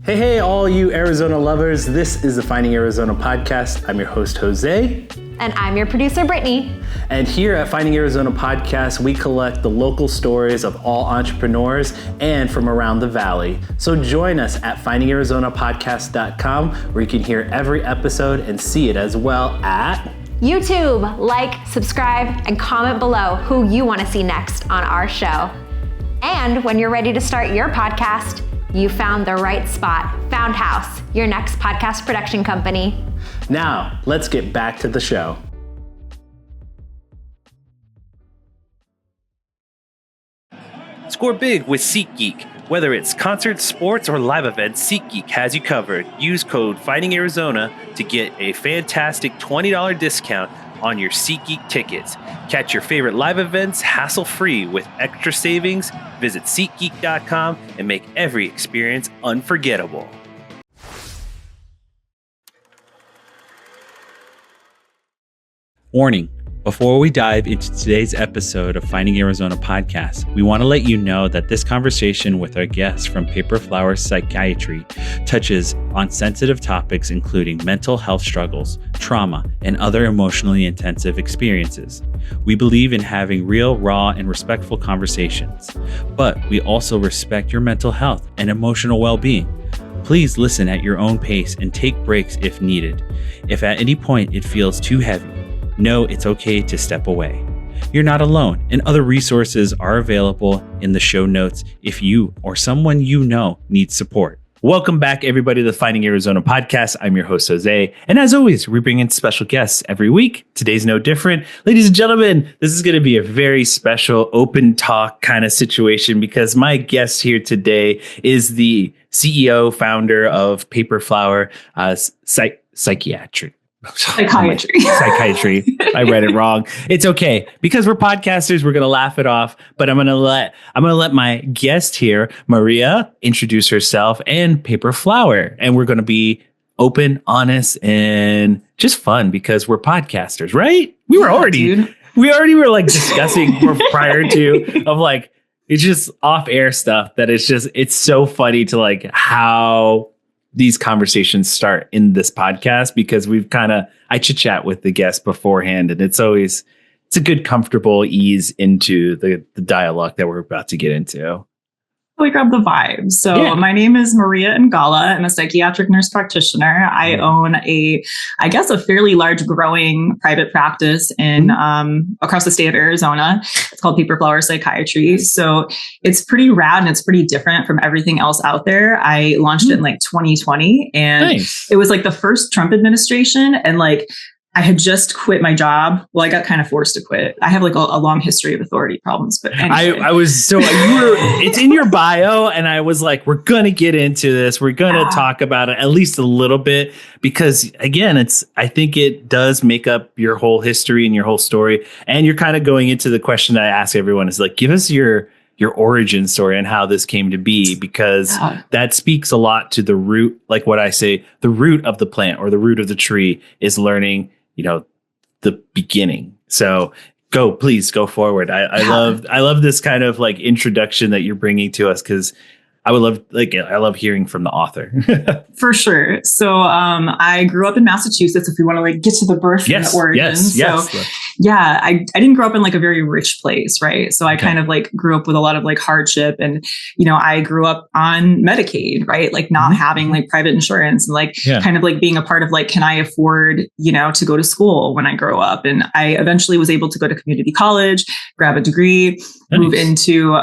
Hey, all you Arizona lovers. This is the Finding Arizona podcast. I'm your host, Jose. And I'm your producer, Brittany. And here at Finding Arizona Podcast, we collect the local stories of all entrepreneurs and from around the valley. So join us at findingarizonapodcast.com, where you can hear every episode and see it as well at YouTube. Like, subscribe, and comment below who you want to see next on our show. And when you're ready to start your podcast, you found the right spot. Found House, your next podcast production company. Now, let's get back to the show. Score big with SeatGeek. Whether it's concerts, sports, or live events, SeatGeek has you covered. Use code FindingArizona to get a fantastic $20 discount on your SeatGeek tickets. Catch your favorite live events hassle-free with extra savings. Visit SeatGeek.com and make every experience unforgettable. Warning. Before we dive into today's episode of Finding Arizona Podcast, we want to let you know that this conversation with our guests from Paper Flower Psychiatry touches on sensitive topics including mental health struggles, trauma, and other emotionally intensive experiences. We believe in having real, raw, and respectful conversations, but we also respect your mental health and emotional well-being. Please listen at your own pace and take breaks if needed. If at any point it feels too heavy, know it's okay to step away. You're not alone, and other resources are available in the show notes if you or someone you know needs support. Welcome back, everybody, to the Finding Arizona podcast. I'm your host, Jose. And as always, we bring in special guests every week. Today's no different. Ladies and gentlemen, this is going to be a very special open talk kind of situation because my guest here today is the CEO, founder of Paper Flower Psychiatry. Psychiatry. I read it wrong. It's okay because we're podcasters. We're gonna laugh it off. But I'm gonna let my guest here, Maria, introduce herself and Paper Flower, and we're gonna be open, honest, and just fun because we're podcasters, right? We already were like discussing prior to of like it's just off air stuff that it's so funny to like how these conversations start in this podcast because I chit chat with the guests beforehand and it's a good comfortable ease into the dialogue that we're about to get into. We grab the vibe. So My name is Maria Ngala. I'm a psychiatric nurse practitioner. I own a fairly large growing private practice in across the state of Arizona. It's called Paper Flower Psychiatry. So it's pretty rad and it's pretty different from everything else out there. I launched it in like 2020 and It was like the first Trump administration and like I had just quit my job. Well, I got kind of forced to quit. I have like a long history of authority problems, but anyway. It's in your bio. And I was like, we're going to get into this. We're going to talk about it at least a little bit because again, I think it does make up your whole history and your whole story. And you're kind of going into the question that I ask everyone is like, give us your origin story and how this came to be, because that speaks a lot to the root, like what I say, the root of the plant or the root of the tree is learning, the beginning. So please go forward. I love this kind of like introduction that you're bringing to us because I love hearing from the author. For sure. So I grew up in Massachusetts, if we want to like get to the birth and the origins. I didn't grow up in like a very rich place, right? So I kind of like grew up with a lot of like hardship and, I grew up on Medicaid, right? Like not having like private insurance and like kind of like being a part of like, can I afford, to go to school when I grow up? And I eventually was able to go to community college, grab a degree, move into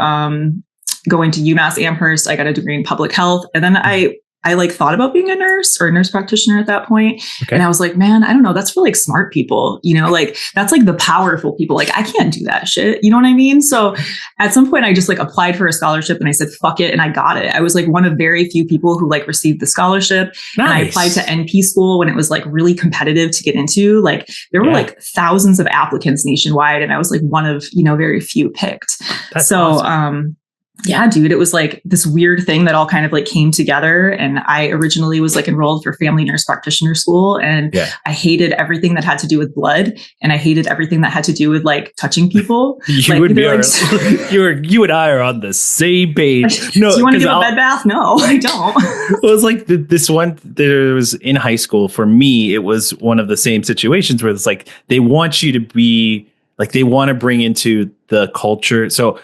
going to UMass Amherst. I got a degree in public health. And then I like thought about being a nurse or a nurse practitioner at that point. Okay. And I was like, man, I don't know. That's for like smart people, like that's like the powerful people. Like I can't do that shit. You know what I mean? So at some point I just like applied for a scholarship and I said, fuck it. And I got it. I was like one of very few people who like received the scholarship. Nice. And I applied to NP school when it was like really competitive to get into. Like there were like thousands of applicants nationwide. And I was like one of, very few picked. That's awesome. Yeah, dude, it was like this weird thing that all kind of like came together. And I originally was like enrolled for family nurse practitioner school. And I hated everything that had to do with blood. And I hated everything that had to do with like touching people. You and I are on the same page. No, do you want to give a bed bath? No, I don't. It was like this one that was in high school. For me, it was one of the same situations where it's like, they want you to be like, they want to bring into the culture. So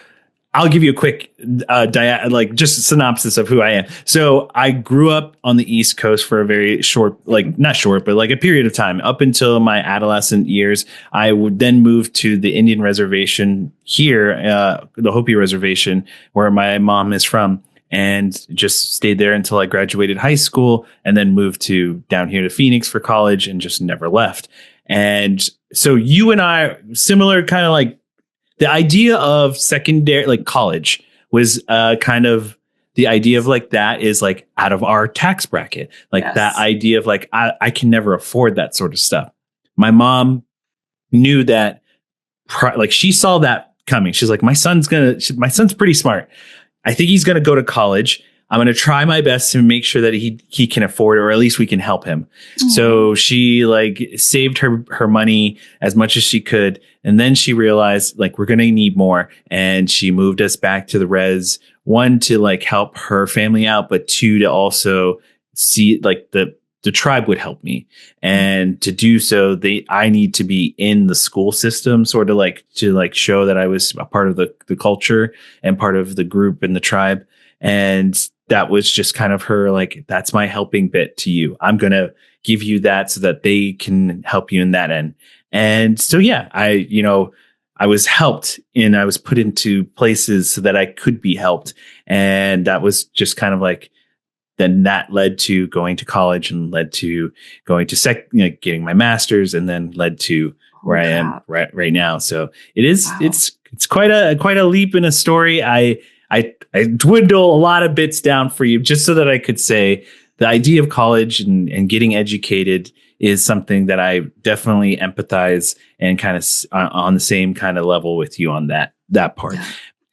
I'll give you a quick just a synopsis of who I am. So I grew up on the East Coast for a very short, like not short, but like a period of time up until my adolescent years. I would then move to the Indian reservation here, the Hopi reservation, where my mom is from, and just stayed there until I graduated high school, and then moved down here to Phoenix for college and just never left. And so you and I, similar kind of like, the idea of secondary, like college, was kind of the idea of like that is like out of our tax bracket. Like that idea of like, I can never afford that sort of stuff. My mom knew that, like she saw that coming. She's like, my son's pretty smart. I think he's going to go to college. I'm going to try my best to make sure that he can afford it, or at least we can help him. Mm-hmm. So she like saved her money as much as she could. And then she realized like, we're going to need more. And she moved us back to the res, one, to like help her family out, but two, to also see like the tribe would help me. And to do so, I need to be in the school system, sort of like to like show that I was a part of the culture and part of the group and the tribe. And that was just kind of her, like, that's my helping bit to you. I'm going to give you that so that they can help you in that end. And so, yeah, I was helped, and I was put into places so that I could be helped. And that was just kind of like, then that led to going to college, and led to going to getting my master's, and then led to where I am right now. So it is, it's quite a leap in a story. I dwindle a lot of bits down for you just so that I could say the idea of college and getting educated is something that I definitely empathize and kind of on the same kind of level with you on that part. Yeah.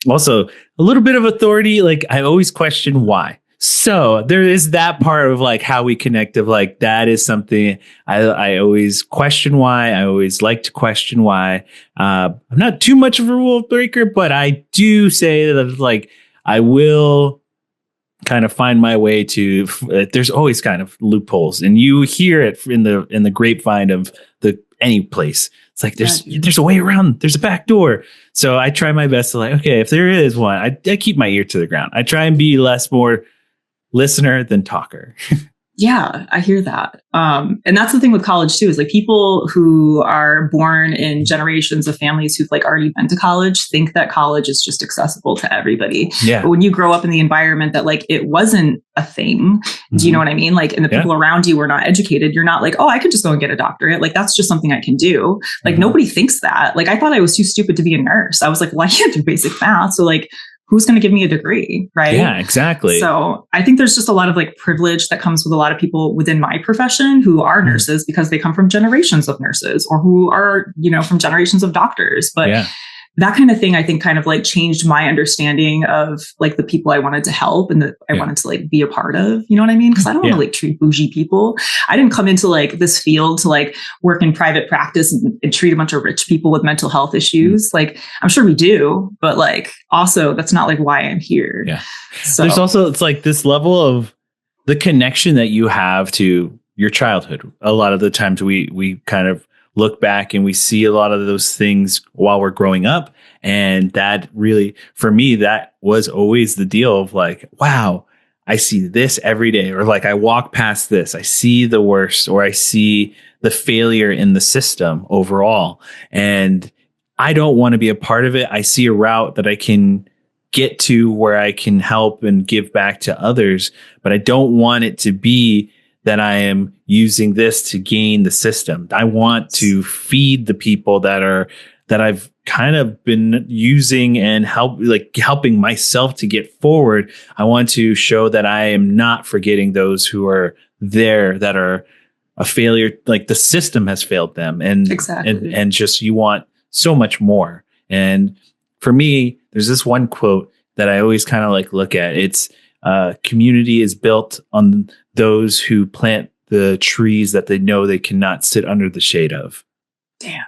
Also, a little bit of authority. Like, I always question why. So there is that part of like how we connect, of like, that is something I always question why. I always like to question why. I'm not too much of a rule breaker, but I do say that like, I will kind of find my way to, there's always kind of loopholes, and you hear it in the grapevine of any place. It's like, there's a way around. There's a back door. So I try my best to like, okay, if there is one, I keep my ear to the ground. I try and be more listener than talker. Yeah, I hear that. And that's the thing with college too, is like people who are born in generations of families who've like already been to college think that college is just accessible to everybody. Yeah. But when you grow up in the environment that like it wasn't a thing, do you know what I mean? Like, and the people around you were not educated, you're not like, oh, I could just go and get a doctorate. Like, that's just something I can do. Like, nobody thinks that. Like, I thought I was too stupid to be a nurse. I was like, well, I can't do basic math. So like, who's going to give me a degree? Right. Yeah, exactly. So I think there's just a lot of like privilege that comes with a lot of people within my profession who are nurses because they come from generations of nurses, or who are, from generations of doctors. But that kind of thing, I think, kind of like changed my understanding of like the people I wanted to help and that I wanted to like be a part of, you know what I mean? Because I don't want to like treat bougie people. I didn't come into like this field to like work in private practice and treat a bunch of rich people with mental health issues. Like, I'm sure we do, but like also that's not like why I'm here. Yeah. So there's also, it's like this level of the connection that you have to your childhood. A lot of the times we kind of look back and we see a lot of those things while we're growing up. And that really, for me, that was always the deal of like, wow, I see this every day. Or like, I walk past this, I see the worst, or I see the failure in the system overall. And I don't want to be a part of it. I see a route that I can get to where I can help and give back to others, but I don't want it to be that I am using this to gain the system. I want to feed the people that I've kind of been using and helping myself to get forward. I want to show that I am not forgetting those who are there that are a failure. Like, the system has failed them, and and just, you want so much more. And for me, there's this one quote that I always kind of like look at. It's community is built on those who plant the trees that they know they cannot sit under the shade of. Damn.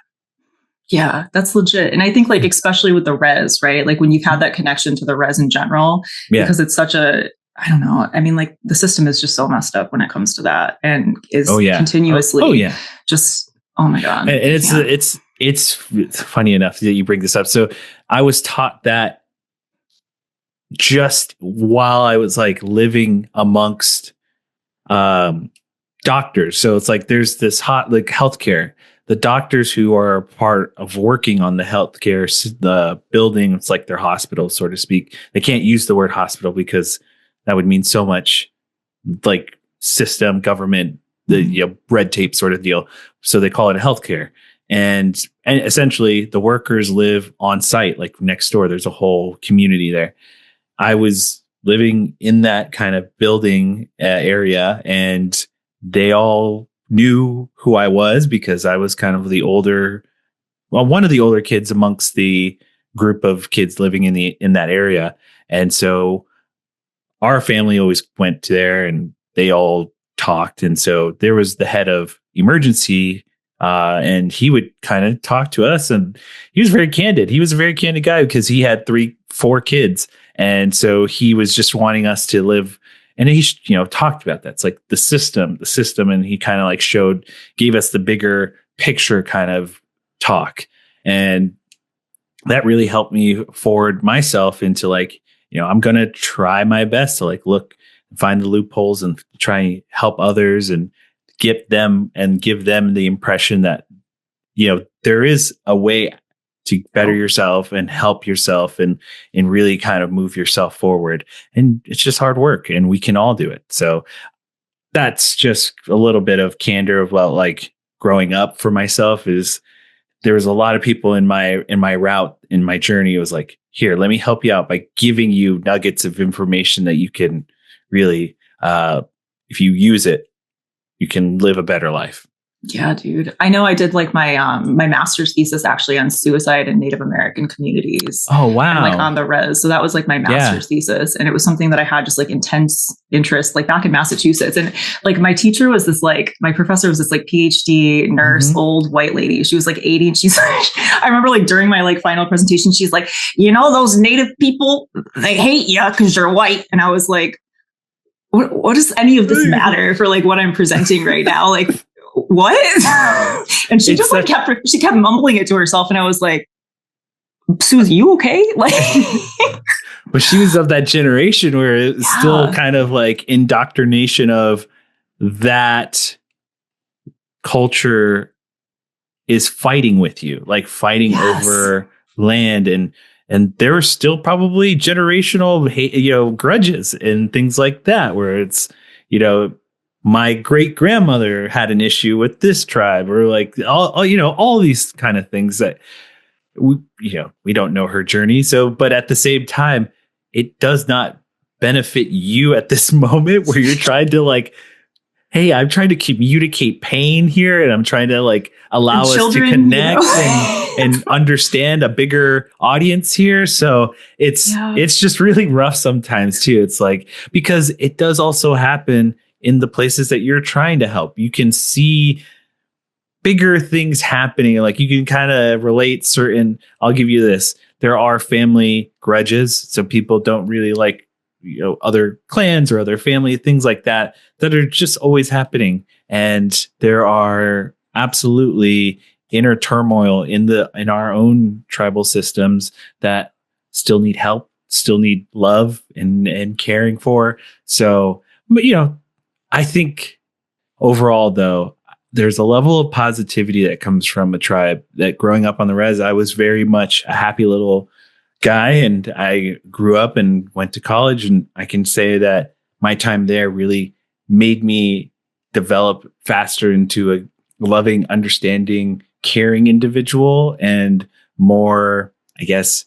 Yeah, that's legit. And I think like, especially with the res, right? Like when you've had that connection to the res in general, because it's such a, I don't know. I mean, like the system is just so messed up when it comes to that and is continuously just, oh my God. And it's funny enough that you bring this up. So I was taught that just while I was like living amongst doctors. So it's like there's this like healthcare. The doctors who are part of working on the healthcare, the building, it's like their hospital, so to speak. They can't use the word hospital because that would mean so much like system, government, the red tape sort of deal. So they call it a healthcare. And essentially the workers live on site, like next door. There's a whole community there. I was living in that kind of building area, and they all knew who I was because I was kind of one of the older kids amongst the group of kids living in that area. And so our family always went there and they all talked. And so there was the head of emergency, and he would kind of talk to us, and he was very candid. He was a very candid guy because he had 4 kids. And so he was just wanting us to live. And he, talked about that. It's like the system. And he kind of like gave us the bigger picture kind of talk. And that really helped me forward myself into like, I'm going to try my best to like look and find the loopholes and try and help others and give them the impression that, there is a way to better yourself and help yourself and really kind of move yourself forward. And it's just hard work and we can all do it. So that's just a little bit of candor of like growing up for myself. Is there was a lot of people in my route, in my journey. It was like, here, let me help you out by giving you nuggets of information that you can really, if you use it, you can live a better life. Yeah, dude. I know I did like my my master's thesis actually on suicide in Native American communities. Oh, wow. And, like on the res. So that was like my master's thesis. And it was something that I had just like intense interest, like back in Massachusetts. And like my teacher was this like, my professor was this like PhD nurse, old white lady. She was like 80. And she's like, I remember like during my like final presentation, she's like, those Native people, they hate you because you're white. And I was like, what does any of this matter for like what I'm presenting right now? Like, what? And she just like kept mumbling it to herself, and I was like, Susie, you okay? Like, but she was of that generation where it's still kind of like indoctrination of that culture is fighting with you, like fighting over land, and there are still probably generational hate, grudges and things like that, where it's my great grandmother had an issue with this tribe, or like all these kind of things that we don't know her journey. So, but at the same time, it does not benefit you at this moment where you're trying to like, hey, I'm trying to communicate pain here, and I'm trying to like allow us to connect and understand a bigger audience here. So it's just really rough sometimes too. It's like, because it does also happen in the places that you're trying to help. You can see bigger things happening. Like you can kind of relate I'll give you this. There are family grudges. So people don't really like, other clans or other family, things like that are just always happening. And there are absolutely inner turmoil in our own tribal systems that still need help, still need love and caring for. So, but I think overall, though, there's a level of positivity that comes from a tribe that growing up on the res, I was very much a happy little guy, and I grew up and went to college. And I can say that my time there really made me develop faster into a loving, understanding, caring individual, and more, I guess,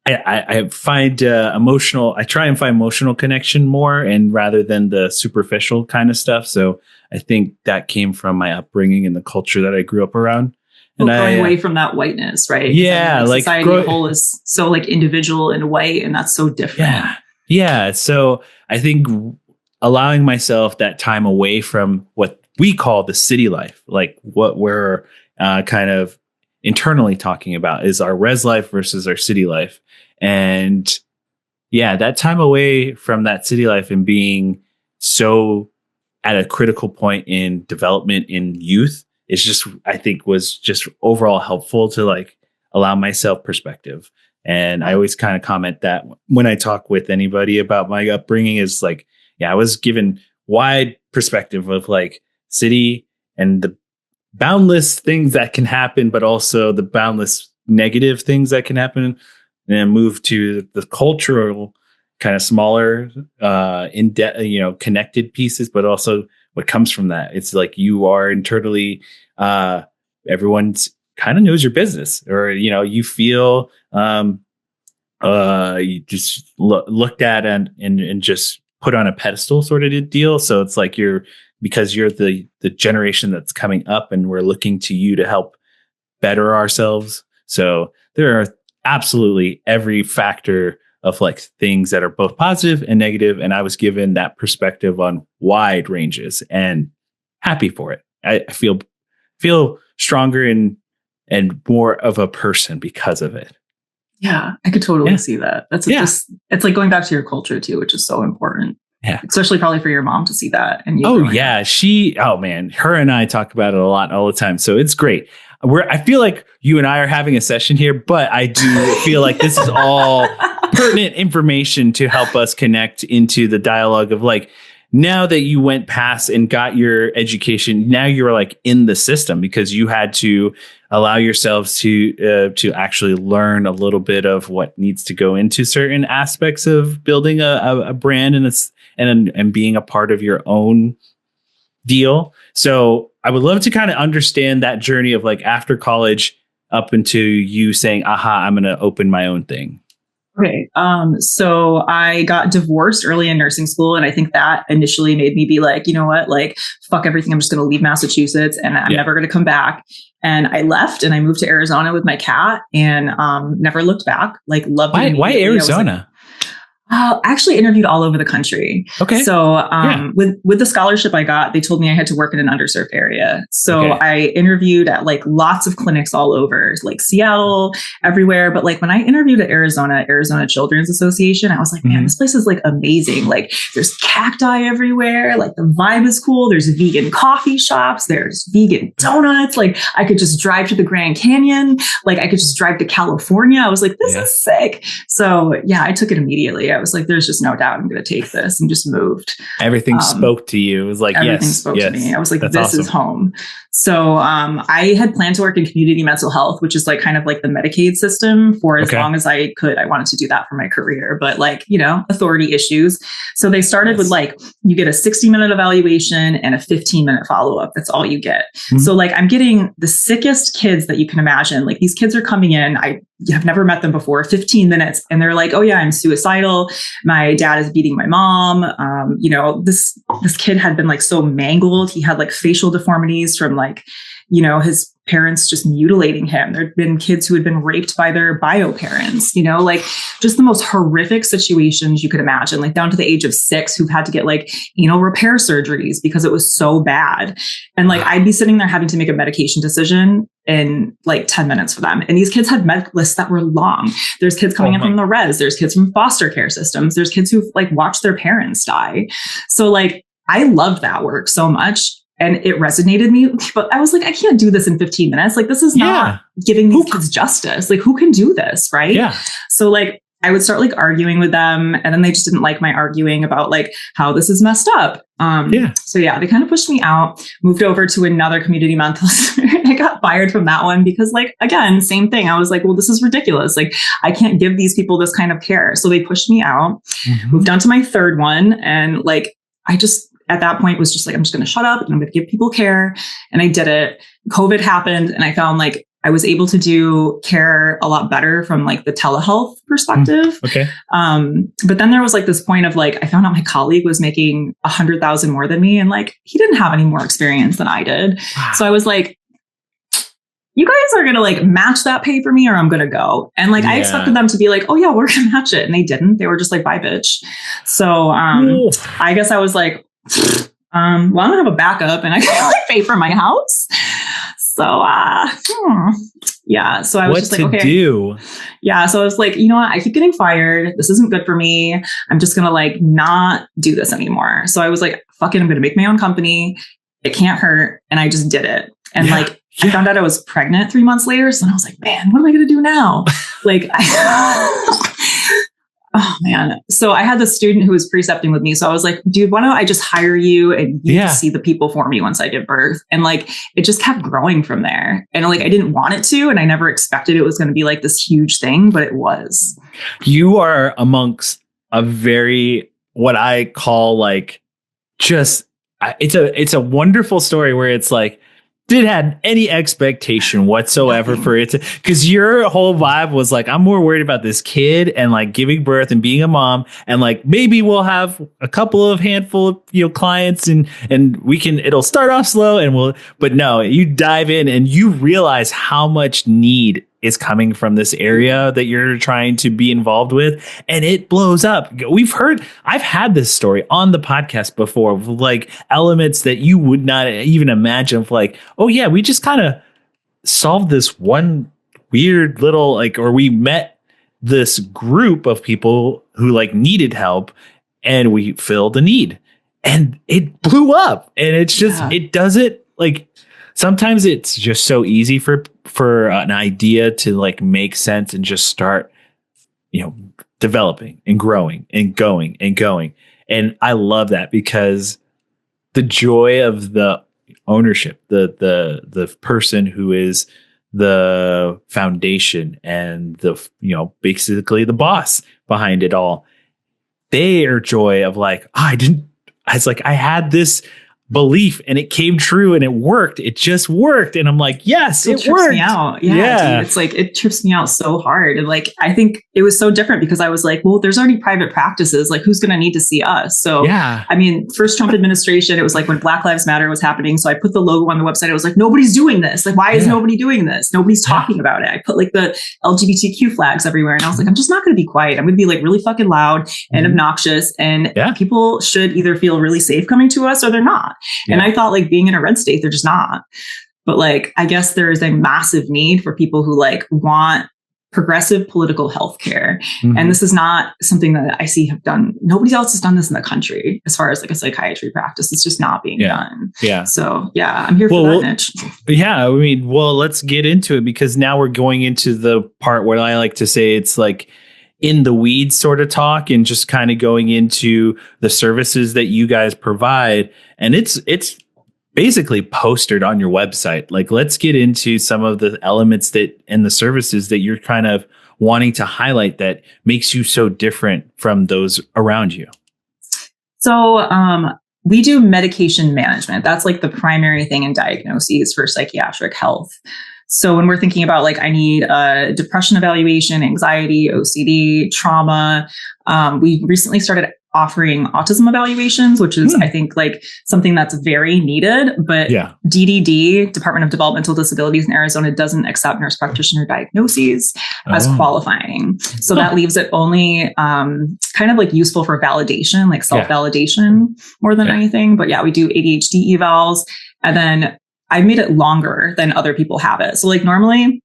I find emotional. I try and find emotional connection more, and rather than the superficial kind of stuff. So I think that came from my upbringing and the culture that I grew up around. And going away from that whiteness, right? Yeah. Like society as a whole is so like individual in a way, and that's so different. Yeah. Yeah. So I think allowing myself that time away from what we call the city life, like what we're kind of internally talking about is our res life versus our city life. And yeah, that time away from that city life and being so at a critical point in development in youth is just, I think was just overall helpful to like allow myself perspective. And I always kind of comment that when I talk with anybody about my upbringing is like, yeah, I was given wide perspective of like city and the boundless things that can happen, but also the boundless negative things that can happen. And then move to the cultural kind of smaller, connected pieces, but also what comes from that. It's like you are internally, everyone's kind of knows your business, or you feel you just looked at and just put on a pedestal sort of deal. So it's like because you're the generation that's coming up, and we're looking to you to help better ourselves. So there are absolutely every factor of like things that are both positive and negative. And I was given that perspective on wide ranges, and happy for it. I feel stronger and more of a person because of it. Yeah, I could totally see that. That's just, it's like going back to your culture too, which is so important. Yeah. Especially probably for your mom to see that. And her and I talk about it a lot all the time. So it's great. I feel like you and I are having a session here, but I do feel like this is all pertinent information to help us connect into the dialogue of like, now that you went past and got your education, now you're like in the system because you had to allow yourselves to actually learn a little bit of what needs to go into certain aspects of building a brand and being a part of your own deal. So I would love to kind of understand that journey of like after college up into you saying, aha, I'm going to open my own thing. Okay. So I got divorced early in nursing school. And I think that initially made me be like, you know what, like, fuck everything. I'm just going to leave Massachusetts and I'm never going to come back. And I left and I moved to Arizona with my cat and never looked back. Like, loved it. Why Arizona? Actually interviewed all over the country. Okay. So with the scholarship I got, they told me I had to work in an underserved area. So I interviewed at like lots of clinics all over, like Seattle, everywhere. But like when I interviewed at Arizona Children's Association, I was like, man, this place is like amazing. Like there's cacti everywhere. Like the vibe is cool. There's vegan coffee shops. There's vegan donuts. Like I could just drive to the Grand Canyon. Like I could just drive to California. I was like, this is sick. So yeah, I took it immediately. I was like, there's just no doubt I'm going to take this, and just moved. Everything spoke to you. It was like, everything spoke to me. I was like, this is home. So I had planned to work in community mental health, which is like kind of like the Medicaid system for as long as I could. I wanted to do that for my career, but like, authority issues. So they started with like, you get a 60-minute evaluation and a 15-minute follow-up. That's all you get. Mm-hmm. So like, I'm getting the sickest kids that you can imagine. Like these kids are coming in. I have never met them before, 15 minutes. And they're like, oh yeah, I'm suicidal. My dad is beating my mom. This kid had been like so mangled. He had like facial deformities from like, his parents just mutilating him. There'd been kids who had been raped by their bio parents, like just the most horrific situations you could imagine, like down to the age of 6 who've had to get like anal repair surgeries because it was so bad. And like, I'd be sitting there having to make a medication decision in like 10 minutes for them. And these kids had med lists that were long. There's kids coming in from the res. There's kids from foster care systems. There's kids who've like watched their parents die. So like, I loved that work so much. And it resonated me, but I was like, I can't do this in 15 minutes. Like, this is not giving these kids justice. Like, who can do this? Right. Yeah. So like, I would start like arguing with them, and then they just didn't like my arguing about like how this is messed up. So yeah, they kind of pushed me out, moved over to another community mental center. I got fired from that one because like, again, same thing. I was like, well, this is ridiculous. Like I can't give these people this kind of care. So they pushed me out, moved on to my third one. And like, I just, at that point was just like, I'm just going to shut up and I'm going to give people care. And I did it. COVID happened and I found like I was able to do care a lot better from like the telehealth perspective. But then there was like this point of like, I found out my colleague was making 100,000 more than me. And like, he didn't have any more experience than I did. Wow. So I was like, you guys are going to like match that pay for me or I'm going to go. And like, I expected them to be like, oh yeah, we're going to match it. And they didn't. They were just like, bye bitch. So I guess I was like, well, I'm going to have a backup and I can like pay for my house. So, yeah. So I was just like, okay. Do? Yeah. So I was like, you know what? I keep getting fired. This isn't good for me. I'm just going to like not do this anymore. So I was like, fuck it. I'm going to make my own company. It can't hurt. And I just did it. And I found out I was pregnant 3 months later. So I was like, man, what am I going to do now? Like, oh man. So I had this student who was precepting with me. So I was like, dude, why don't I just hire you and you just see the people for me once I give birth? And like, it just kept growing from there. And like, I didn't want it to, and I never expected it was going to be like this huge thing, but it was. You are amongst a very, what I call like, just, it's a wonderful story where it's like, didn't have any expectation whatsoever for it to, because your whole vibe was like, I'm more worried about this kid and like giving birth and being a mom, and like maybe we'll have a couple of handful of clients and it'll start off slow but no, you dive in and you realize how much need is coming from this area that you're trying to be involved with, and it blows up. I've had this story on the podcast before, of like elements that you would not even imagine, of like, oh yeah, we just kind of solved this one weird little or we met this group of people who like needed help and we filled a need and it blew up. And it's just, it does it like, sometimes it's just so easy for an idea to like make sense and just start, developing and growing and going and going. And I love that, because the joy of the ownership, the person who is the foundation and the, basically the boss behind it all, their joy of like, I had this belief and it came true and it worked. It just worked. And I'm like, yes, it worked. Me out. Yeah. Dude, it's like, it trips me out so hard. And like, I think it was so different because I was like, well, there's already private practices. Like, who's going to need to see us? So, I mean, first Trump administration, it was like when Black Lives Matter was happening. So I put the logo on the website. I was like, nobody's doing this. Like, why is nobody doing this? Nobody's talking about it. I put like the LGBTQ flags everywhere. And I was like, I'm just not going to be quiet. I'm going to be like really fucking loud and obnoxious. And people should either feel really safe coming to us or they're not. Yeah. And I thought like being in a red state, they're just not. But like, I guess there is a massive need for people who like want progressive political health care. Mm-hmm. And this is not something that I see have done. Nobody else has done this in the country as far as like a psychiatry practice. It's just not being done. Yeah. So I'm here for that niche. Yeah. I mean, let's get into it, because now we're going into the part where I like to say it's like in the weeds sort of talk, and just kind of going into the services that you guys provide. And it's basically postered on your website. Like, let's get into some of the elements and the services that you're kind of wanting to highlight that makes you so different from those around you. So, we do medication management. That's like the primary thing in diagnoses for psychiatric health. So when we're thinking about like, I need a depression evaluation, anxiety, OCD, trauma, we recently started offering autism evaluations, which is, I think, like something that's very needed. But DDD, Department of Developmental Disabilities in Arizona, doesn't accept nurse practitioner diagnoses as qualifying. So that leaves it only kind of like useful for validation, like self-validation more than anything. But we do ADHD evals. And then I made it longer than other people have it. So like normally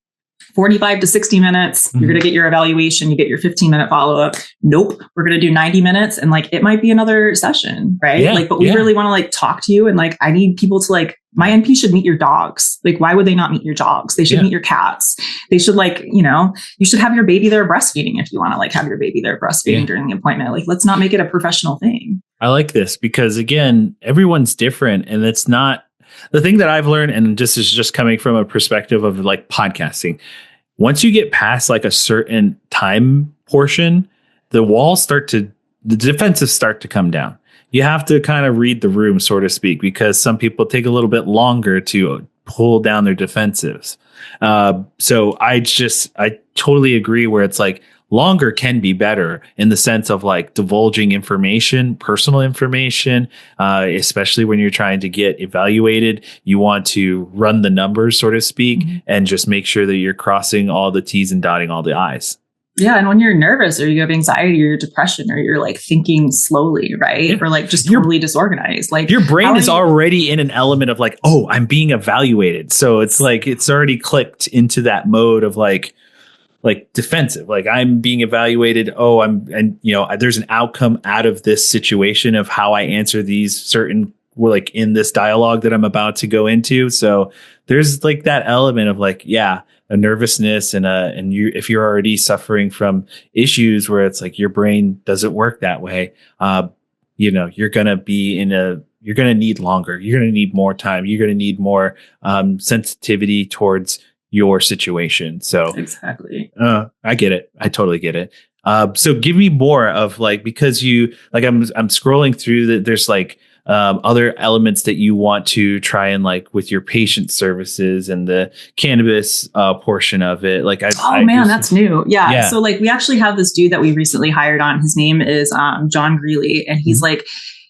45 to 60 minutes, you're going to get your evaluation, you get your 15-minute follow-up. Nope. We're going to do 90 minutes. And like, it might be another session, right? Yeah, like, but we really want to like talk to you. And like, I need people to like, my NP should meet your dogs. Like, why would they not meet your dogs? They should meet your cats. They should like, you should have your baby there breastfeeding if you want to like have your baby there breastfeeding during the appointment. Like, let's not make it a professional thing. I like this because again, everyone's different, and it's not the thing that I've learned. And this is just coming from a perspective of like podcasting. Once you get past like a certain time portion, the defenses start to come down. You have to kind of read the room, so to speak, because some people take a little bit longer to pull down their defensives. So I totally agree where it's like, longer can be better in the sense of like divulging information, personal information, especially when you're trying to get evaluated. You want to run the numbers, so to speak, and just make sure that you're crossing all the T's and dotting all the I's. Yeah. And when you're nervous or you have anxiety or depression or you're like thinking slowly, right? Yeah. Or like just totally disorganized, like your brain is already in an element of like, oh, I'm being evaluated. So it's like, it's already clicked into that mode of like defensive, like I'm being evaluated. Oh, there's an outcome out of this situation of how I answer these certain, like in this dialogue that I'm about to go into. So there's like that element of like, yeah, a nervousness and you, if you're already suffering from issues where it's like your brain doesn't work that way, you're going to need longer. You're going to need more time. You're going to need more sensitivity towards your situation. So exactly. I get it. I totally get it. So give me more of like, because you like, I'm scrolling through there's like, other elements that you want to try and like with your patient services and the cannabis portion of it. Like, that's new. Yeah. So like, we actually have this dude that we recently hired on. His name is John Greeley, and he's like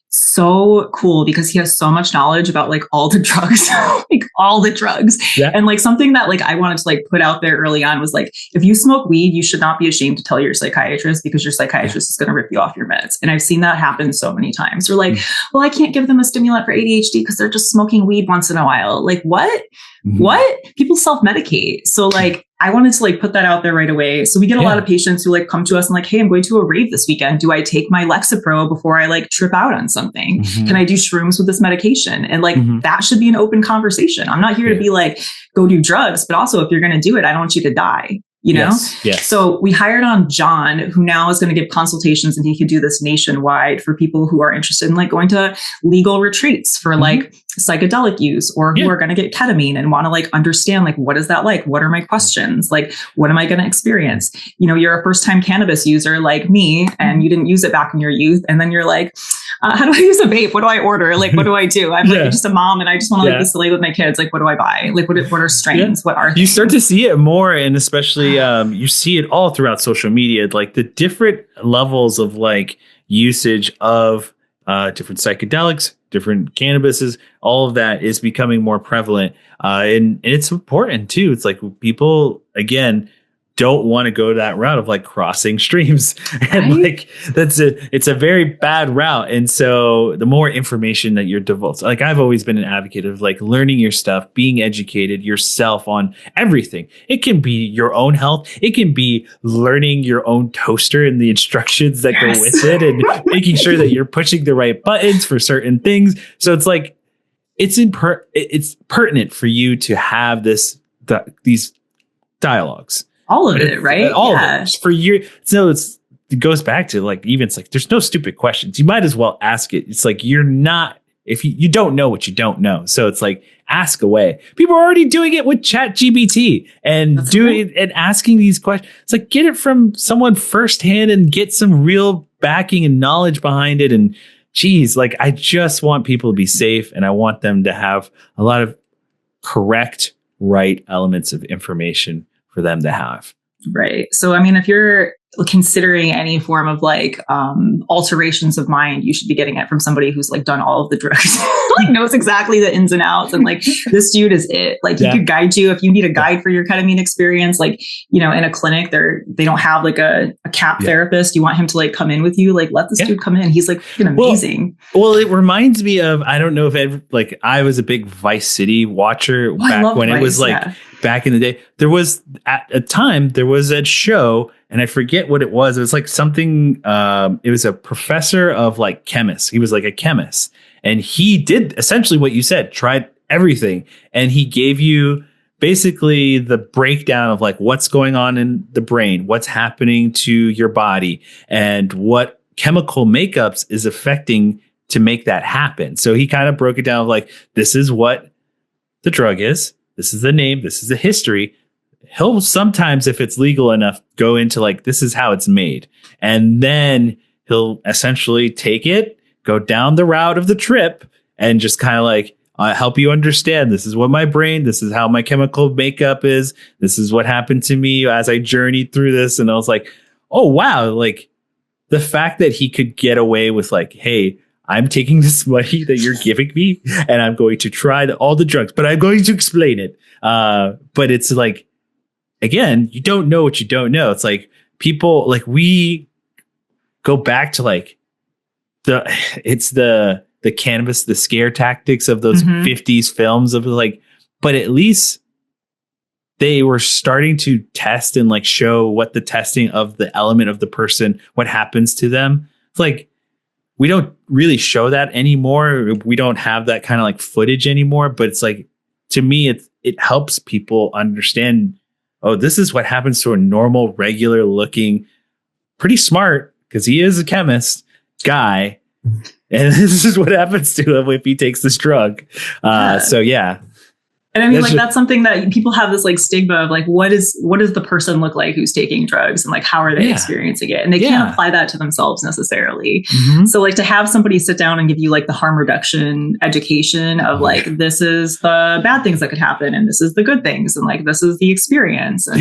so cool because he has so much knowledge about like all the drugs, like all the drugs. Yeah. And like something that like I wanted to like put out there early on was like, if you smoke weed, you should not be ashamed to tell your psychiatrist, because your psychiatrist is going to rip you off your meds. And I've seen that happen so many times. We're like, well, I can't give them a stimulant for ADHD because they're just smoking weed once in a while. Like what? What? People self-medicate. So like, I wanted to like put that out there right away. So we get a lot of patients who like come to us and like, hey, I'm going to a rave this weekend. Do I take my Lexapro before I like trip out on something? Can I do shrooms with this medication? And like, that should be an open conversation. I'm not here to be like, go do drugs, but also if you're going to do it, I don't want you to die. You know? Yes. So we hired on John, who now is going to give consultations, and he could do this nationwide for people who are interested in like going to legal retreats for like psychedelic use, or who are going to get ketamine and want to like understand like, what is that like? What are my questions? Like, what am I going to experience? You know, you're a first time cannabis user like me, and you didn't use it back in your youth. And then you're like, how do I use a vape? What do I order? Like, what do I do? I'm like just a mom and I just want to like be silly with my kids. Like, what do I buy? Like, what are strains? What are things? You start to see it more, and especially you see it all throughout social media, like the different levels of like usage of different psychedelics, different cannabises, all of that is becoming more prevalent. And it's important too. It's like people, again, don't want to go that route of like crossing streams. And like, it's a very bad route. And so the more information that you're divulged, like I've always been an advocate of like learning your stuff, being educated yourself on everything. It can be your own health. It can be learning your own toaster and the instructions that go with it, and making sure that you're pushing the right buttons for certain things. So it's like, it's pertinent for you to have these dialogues. All of it, right? All of it. For years. So it goes back to like, even it's like, there's no stupid questions. You might as well ask it. It's like, you're not, if you don't know what you don't know. So it's like, ask away. People are already doing it with ChatGPT and and asking these questions. It's like, get it from someone firsthand and get some real backing and knowledge behind it. And geez, like, I just want people to be safe, and I want them to have a lot of correct, right elements of information for them to have. Right. So, I mean, if you're considering any form of like alterations of mind, you should be getting it from somebody who's like done all of the drugs, like knows exactly the ins and outs. And like, this dude is it. Like, he could guide you if you need a guide for your ketamine experience. Like, you know, in a clinic, they don't have like a CAP therapist. You want him to like come in with you. Like, let this dude come in. He's like amazing. Well, it reminds me of, I don't know if like I was a big Vice City watcher back when Vice, it was like back in the day. There was at a time there was a show, and I forget what it was. It was like something, it was a professor of like chemists. He was like a chemist, and he did essentially what you said, tried everything. And he gave you basically the breakdown of like what's going on in the brain, what's happening to your body, and what chemical makeups is affecting to make that happen. So he kind of broke it down of like, this is what the drug is. This is the name. This is the history. He'll sometimes, if it's legal enough, go into like, this is how it's made. And then he'll essentially take it, go down the route of the trip, and just kind of like help you understand, this is what my brain, this is how my chemical makeup is. This is what happened to me as I journeyed through this. And I was like, oh, wow, like the fact that he could get away with like, hey, I'm taking this money that you're giving me and I'm going to try all the drugs, but I'm going to explain it. But it's like, again, you don't know what you don't know. It's like people like we go back to like the cannabis, the scare tactics of those 50s films of like, but at least they were starting to test and like show what the testing of the element of the person, what happens to them. It's like, we don't really show that anymore. We don't have that kind of like footage anymore, but it's like, to me, it helps people understand, oh, this is what happens to a normal, regular looking, pretty smart, because he is a chemist guy. And this is what happens to him if he takes this drug. So, yeah. And I mean, like, that's something that people have this like stigma of like, what does the person look like who's taking drugs and like, how are they experiencing it? And they can't apply that to themselves necessarily. So like to have somebody sit down and give you like the harm reduction education of like, this is the bad things that could happen and this is the good things. And like, this is the experience. And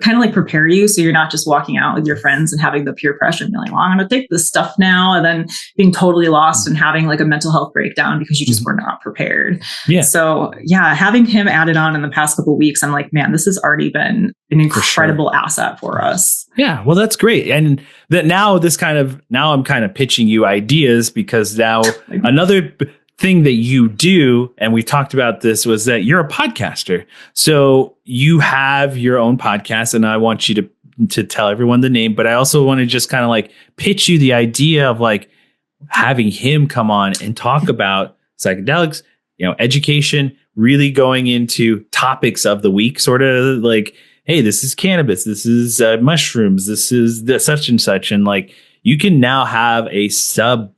kind of like prepare you. So you're not just walking out with your friends and having the peer pressure and being like, well, I'm going to take this stuff now. And then being totally lost and having like a mental health breakdown because you just were not prepared. So having him added on in the past couple of weeks, I'm like, man, this has already been an incredible asset for us. Yeah, well, that's great. And that now I'm kind of pitching you ideas, because now another thing that you do, and we talked about this, was that you're a podcaster. So you have your own podcast, and I want you to tell everyone the name, but I also want to just kind of like pitch you the idea of like having him come on and talk about psychedelics, education, really going into topics of the week, sort of like, hey, this is cannabis, this is mushrooms, this is the such and such. And like, you can now have a sub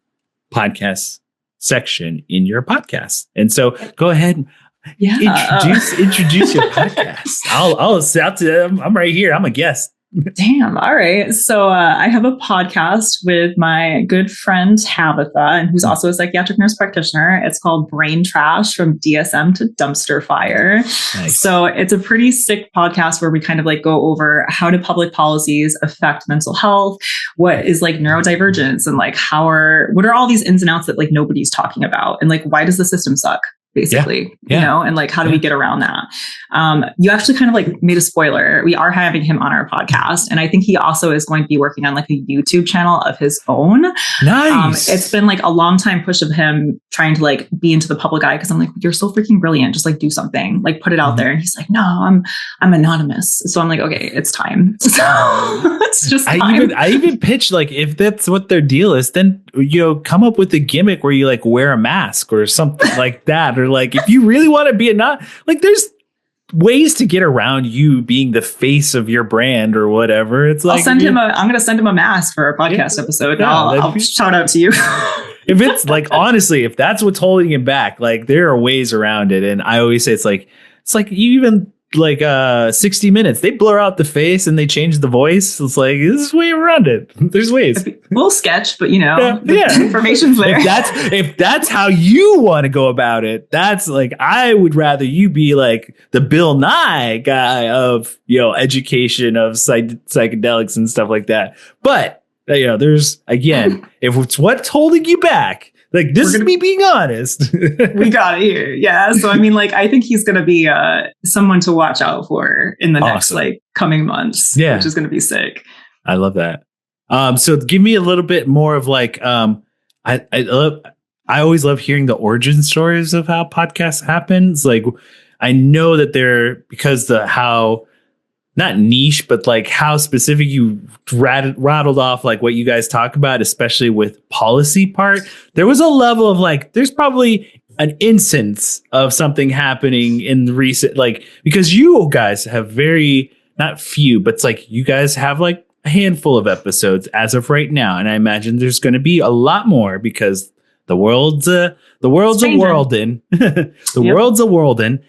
podcast section in your podcast. And so go ahead. Introduce your podcast. I'll shout to them. I'm right here. I'm a guest. Damn. All right. So I have a podcast with my good friend Tabitha, and who's also a psychiatric nurse practitioner. It's called Brain Trash, from DSM to Dumpster Fire. Nice. So it's a pretty sick podcast where we kind of like go over how do public policies affect mental health, what is like neurodivergence, and like what are all these ins and outs that like nobody's talking about, and like why does the system suck? Basically, and like, how do we get around that? You actually kind of like made a spoiler. We are having him on our podcast. And I think he also is going to be working on like a YouTube channel of his own. Nice. It's been like a long time push of him trying to like be into the public eye. Cause I'm like, you're so freaking brilliant. Just like do something, like put it out there. And he's like, no, I'm anonymous. So I'm like, okay, it's time. So it's just time. I even pitched like, if that's what their deal is, then, come up with a gimmick where you like wear a mask or something like that. Or like, if you really want to be there's ways to get around you being the face of your brand or whatever. It's like, I'm going to send him a mask for our podcast episode. I'll shout out to you. If it's like, honestly, if that's what's holding him back, like there are ways around it. And I always say, it's like you even like 60 Minutes, they blur out the face and they change the voice. It's like, this is a way around it. There's ways. We'll sketch, but the information's there. If that's how you want to go about it, that's like, I would rather you be like the Bill Nye guy of, education of psychedelics and stuff like that. But there's, again, if it's what's holding you back, like, this is me being honest. We got it here. Yeah. So, I mean, like, I think he's going to be someone to watch out for in the next, like, coming months. Yeah. Which is going to be sick. I love that. So give me a little bit more of like, I always love hearing the origin stories of how podcasts happen. It's like, I know that because how not niche, but like how specific you rattled off like what you guys talk about, especially with policy part. There was a level of like, there's probably an instance of something happening in the recent, like, because you guys have not few, but it's like you guys have like a handful of episodes as of right now. And I imagine there's going to be a lot more because the world's a whirlwind. World's a whirlwind.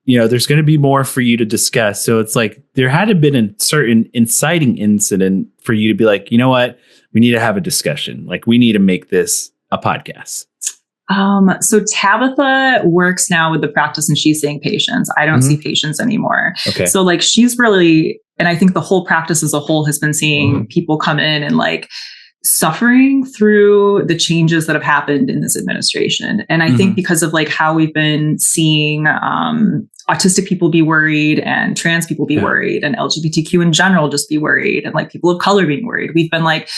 There's going to be more for you to discuss. So it's like there had to been a certain inciting incident for you to be like, you know what? We need to have a discussion. Like, we need to make this a podcast. So Tabitha works now with the practice and she's seeing patients. I don't see patients anymore. Okay. So like, she's really And I think the whole practice as a whole has been seeing people come in and like suffering through the changes that have happened in this administration. And I think because of like how we've been seeing autistic people be worried and trans people be worried and LGBTQ in general just be worried and like people of color being worried, we've been like,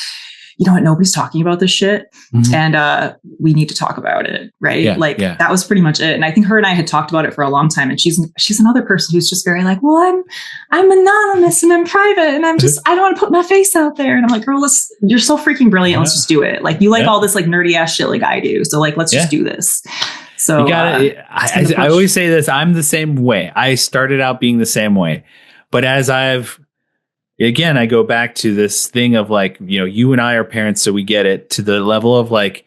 you know what, nobody's talking about this shit. And we need to talk about it. Right. That was pretty much it. And I think her and I had talked about it for a long time. And she's another person who's just very like, well, I'm anonymous and I'm private and I don't want to put my face out there. And I'm like, girl, you're so freaking brilliant. Let's just do it. Like you like all this like nerdy ass shit like I do. So like, let's just do this. So you gotta, I always say this, I'm the same way. I started out being the same way, but as again, I go back to this thing of like, you know, you and I are parents, so we get it, to the level of like,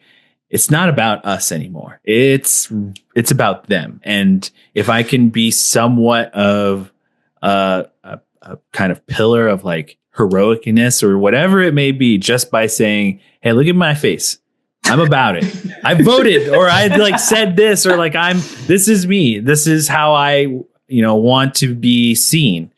it's not about us anymore. It's about them. And if I can be somewhat of a kind of pillar of like heroicness or whatever it may be, just by saying, hey, look at my face. I'm about it. I voted, or I like said this, or like this is me. This is how I, you know, want to be seen.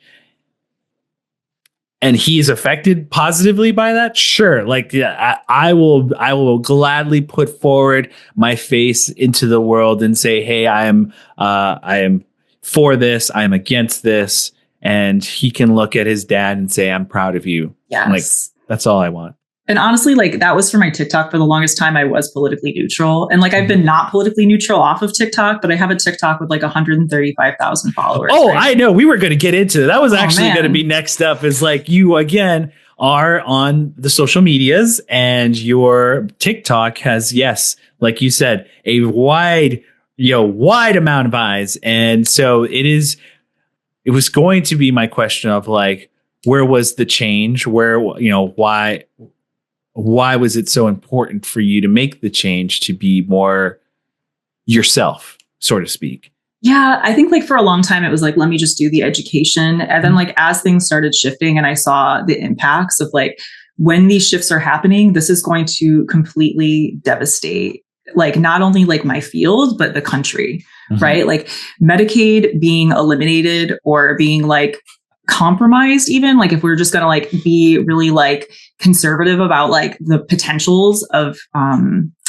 And he's affected positively by that. Sure. Like, yeah, I will gladly put forward my face into the world and say, hey, I am for this. I'm against this. And he can look at his dad and say, I'm proud of you. Yes. Like, that's all I want. And honestly, like that was for my TikTok. For the longest time, I was politically neutral. And like, I've been not politically neutral off of TikTok, but I have a TikTok with like 135,000 followers. Oh, right? I know. We were going to get into it. That was actually going to be next up, is like you again are on the social medias, and your TikTok has, yes, like you said, a wide amount of eyes. And so it was going to be my question of like, where was the change? Where, you know, why was it so important for you to make the change to be more yourself, so to speak? Yeah, I think like for a long time, it was like, let me just do the education. And then like, as things started shifting and I saw the impacts of like, when these shifts are happening, this is going to completely devastate like not only like my field, but the country, right? Like Medicaid being eliminated or being like compromised, even like if we're just going to like be really like conservative about like the potentials of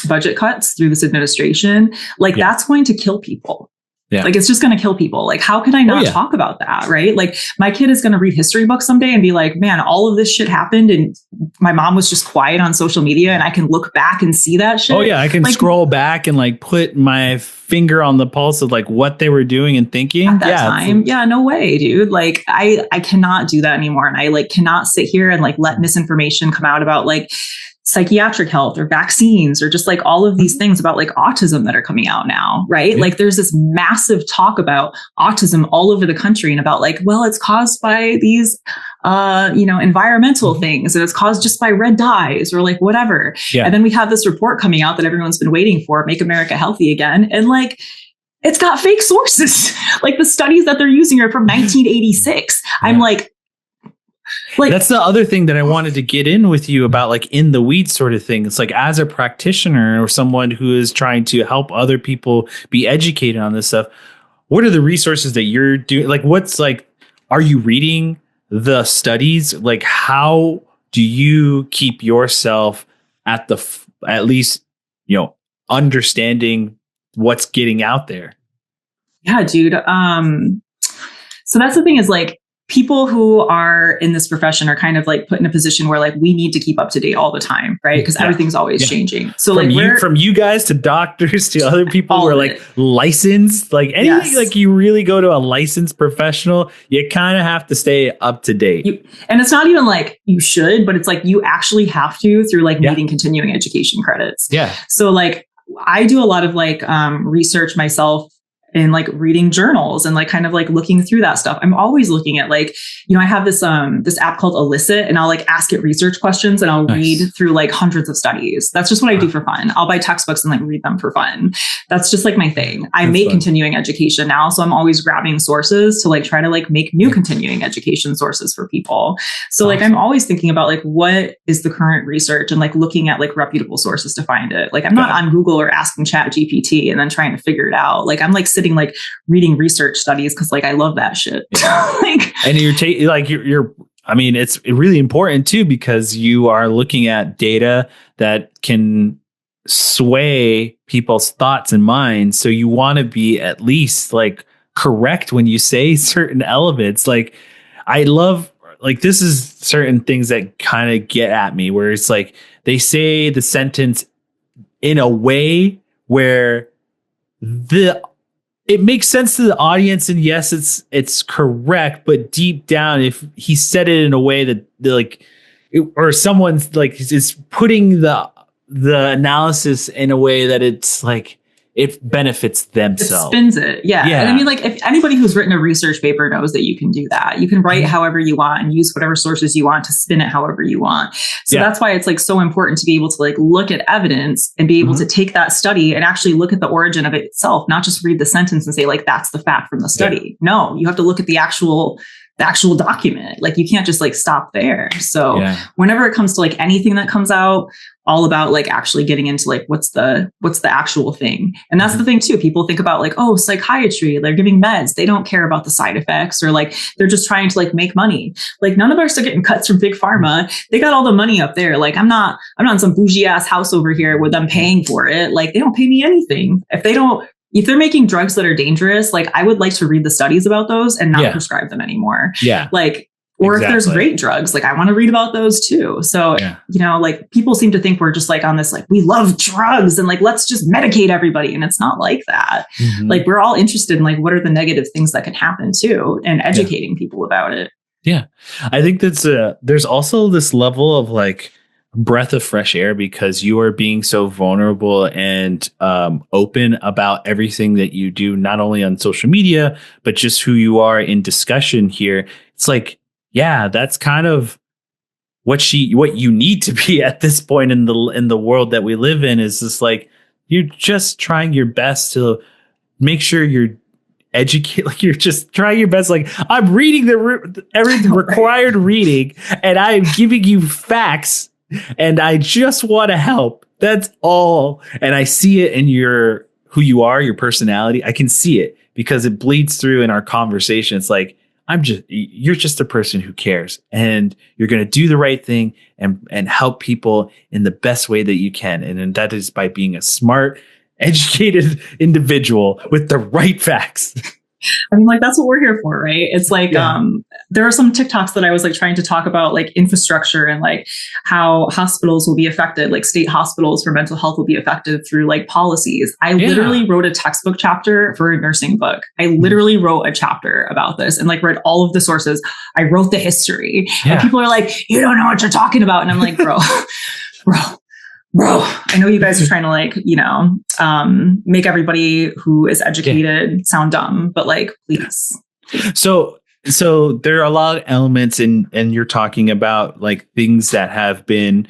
budget cuts through this administration, like that's going to kill people. Yeah. Like it's just going to kill people. Like how can I not talk about that? Right. Like my kid is going to read history books someday and be like, man, all of this shit happened and my mom was just quiet on social media and I can look back and see that shit. Oh yeah. I can like, scroll back and like put my finger on the pulse of like what they were doing and thinking at that time. Yeah, no way, dude. Like I cannot do that anymore. And I like cannot sit here and like let misinformation come out about like psychiatric health or vaccines or just like all of these things about like autism that are coming out now, right? Like there's this massive talk about autism all over the country and about like, well, it's caused by these, environmental things and it's caused just by red dyes or like whatever. Yeah. And then we have this report coming out that everyone's been waiting for, Make America Healthy Again. And like, it's got fake sources. Like the studies that they're using are from 1986. Yeah. I'm like, that's the other thing that I wanted to get in with you about, like in the weeds sort of thing. It's like as a practitioner or someone who is trying to help other people be educated on this stuff, what are the resources that you're doing? Like, what's like, are you reading the studies? Like, how do you keep yourself at least, you know, understanding what's getting out there? Yeah, dude. So that's the thing is like, people who are in this profession are kind of like put in a position where like we need to keep up to date all the time, right? Because everything's always changing. So from you guys to doctors to other people who are like licensed, like anything, like you really go to a licensed professional, you kind of have to stay up to date. And it's not even like you should, but it's like you actually have to through like needing continuing education credits. Yeah. So like I do a lot of like research myself and like reading journals and like kind of like looking through that stuff. I'm always looking at like, you know, I have this app called Elicit and I'll like ask it research questions and I'll read through like hundreds of studies. That's just what I do for fun. I'll buy textbooks and like read them for fun. That's just like my thing. I make continuing education now. So I'm always grabbing sources to like try to like make new continuing education sources for people. So like I'm always thinking about like what is the current research and like looking at like reputable sources to find it. Like I'm not on Google or asking ChatGPT and then trying to figure it out. Like I'm like sitting sitting like reading research studies because like I love that shit. Like, and you're I mean, it's really important too, because you are looking at data that can sway people's thoughts and minds. So you want to be at least like correct when you say certain elements. Like, I love, like, this is certain things that kind of get at me, where it's like they say the sentence in a way where it makes sense to the audience, and yes, it's correct, but deep down, if he said it in a way that or someone's like is putting the analysis in a way that it's like it benefits themselves. It spins it. Yeah. And I mean, like, if anybody who's written a research paper knows that you can do that. You can write however you want and use whatever sources you want to spin it however you want. So that's why it's like so important to be able to like look at evidence and be able to take that study and actually look at the origin of it itself, not just read the sentence and say like, that's the fact from the study. No, you have to look at the actual document. Like, you can't just like stop there. So whenever it comes to like anything that comes out, all about like actually getting into like what's the actual thing. And that's the thing too. People think about like, oh, psychiatry, they're giving meds, they don't care about the side effects, or like they're just trying to like make money. Like, none of us are getting cuts from big pharma. They got all the money up there. Like, I'm not in some bougie ass house over here with them paying for it. Like, they don't pay me anything. If they're making drugs that are dangerous, like, I would like to read the studies about those and not prescribe them anymore. Yeah. Like, or if there's great drugs, like, I want to read about those too. So, you know, like, people seem to think we're just like on this, like, we love drugs and like, let's just medicate everybody. And it's not like that. Like, we're all interested in like, what are the negative things that can happen too, and educating people about it. Yeah. I think there's also this level of like breath of fresh air, because you are being so vulnerable and open about everything that you do, not only on social media, but just who you are in discussion here. It's like, yeah, that's kind of what you need to be at this point in the world that we live in, is just like, you're just trying your best to make sure you're educate, like, you're just trying your best. Like, I'm reading every required reading, and I'm giving you facts, and I just want to help. That's all. And I see it in who you are, your personality. I can see it because it bleeds through in our conversation. It's like, you're just a person who cares, and you're going to do the right thing and help people in the best way that you can. And that is by being a smart, educated individual with the right facts. I mean, like, that's what we're here for, right? It's like, there are some TikToks that I was like trying to talk about like infrastructure and like how hospitals will be affected, like state hospitals for mental health will be affected through like policies. I literally wrote a textbook chapter for a nursing book. I literally wrote a chapter about this and like read all of the sources. I wrote the history, and people are like, you don't know what you're talking about. And I'm like, bro, I know you guys are trying to like, you know, make everybody who is educated sound dumb, but like, please. So there are a lot of elements and you're talking about like things that have been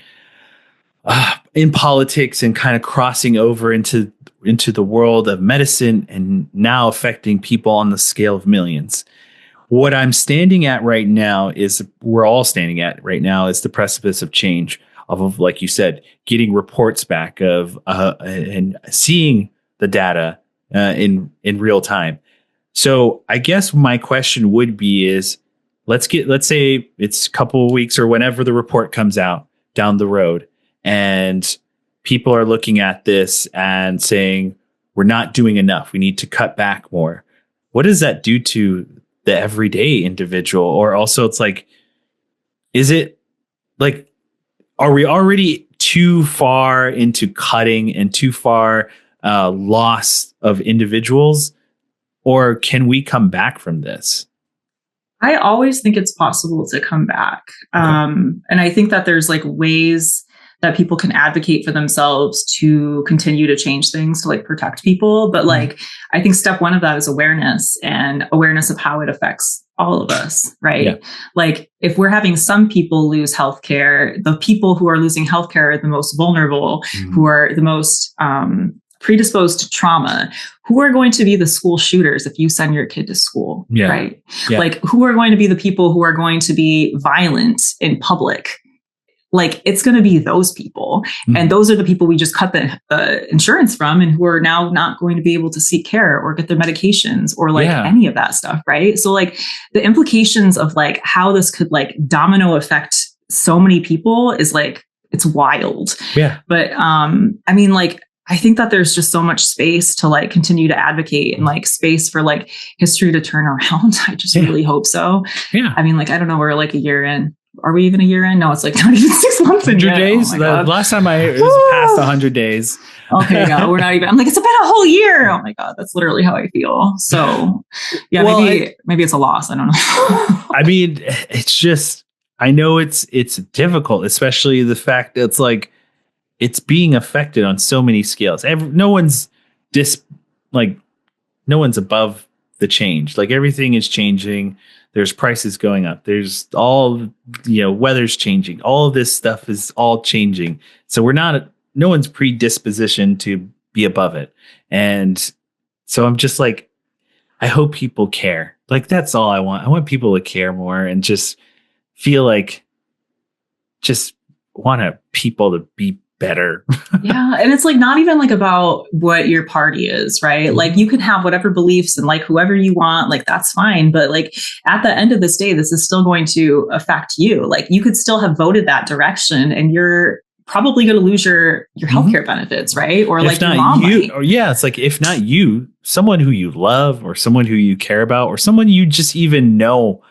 in politics and kind of crossing over into the world of medicine and now affecting people on the scale of millions. What I'm standing at right now is the precipice of change. Of, like you said, getting reports back of and seeing the data in real time. So I guess my question would be is, let's say it's a couple of weeks or whenever the report comes out down the road, and people are looking at this and saying, we're not doing enough, we need to cut back more. What does that do to the everyday individual? Or also, it's like, is it like, are we already too far into cutting and too far loss of individuals, or can we come back from this? I always think it's possible to come back. And I think that there's like ways that people can advocate for themselves to continue to change things to like protect people. But like, I think step one of that is awareness, and awareness of how it affects all of us, right? Yeah. Like, if we're having some people lose healthcare, the people who are losing healthcare are the most vulnerable, who are the most predisposed to trauma, who are going to be the school shooters if you send your kid to school, right? Yeah. Like, who are going to be the people who are going to be violent in public? like it's going to be those people. And those are the people we just cut the insurance from and who are now not going to be able to seek care or get their medications or like any of that stuff. Right. So like the implications of like how this could like domino affect so many people is like, it's wild. Yeah. But I mean, like, I think that there's just so much space to like continue to advocate and like space for like history to turn around. I just really hope so. Yeah. I mean, like, I don't know, we're like a year in. Are we even a year in? No, it's like not even 6 months in. 100 days? Oh the last time it was past 100 days. Okay, yeah, we're not even. I'm like, it's been a whole year. Oh my God, that's literally how I feel. So yeah, well, maybe it's a loss. I don't know. I mean, it's just, I know it's difficult, especially the fact that it's like, it's being affected on so many scales. No one's above the change. Like everything is changing. There's prices going up. There's all, weather's changing. All of this stuff is all changing. So no one's predispositioned to be above it. And so I'm just like, I hope people care. Like, that's all I want. I want people to care more and just feel like, just want people to be better. Yeah. And it's like not even like about what your party is, right? Like you can have whatever beliefs and like whoever you want, like that's fine. But like at the end of this day, this is still going to affect you. Like you could still have voted that direction and you're probably going to lose your healthcare benefits, right? Or if like your mom might. Or it's like if not you, someone who you love or someone who you care about or someone you just even know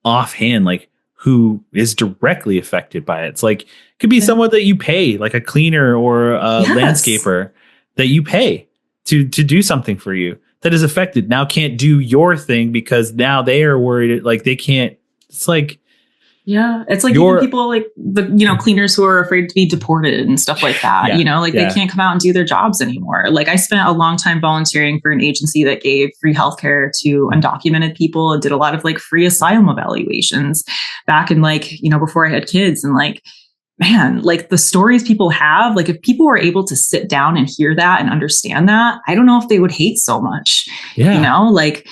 offhand, like who is directly affected by it. It's like, it could be someone that you pay, like a cleaner or a landscaper that you pay to do something for you that is affected. Now can't do your thing because now they are worried, like they can't. It's like, yeah, it's like even people like the, cleaners who are afraid to be deported and stuff like that, they can't come out and do their jobs anymore. Like I spent a long time volunteering for an agency that gave free healthcare to undocumented people and did a lot of like free asylum evaluations back in like, before I had kids. And like, man, like the stories people have, like if people were able to sit down and hear that and understand that, I don't know if they would hate so much, like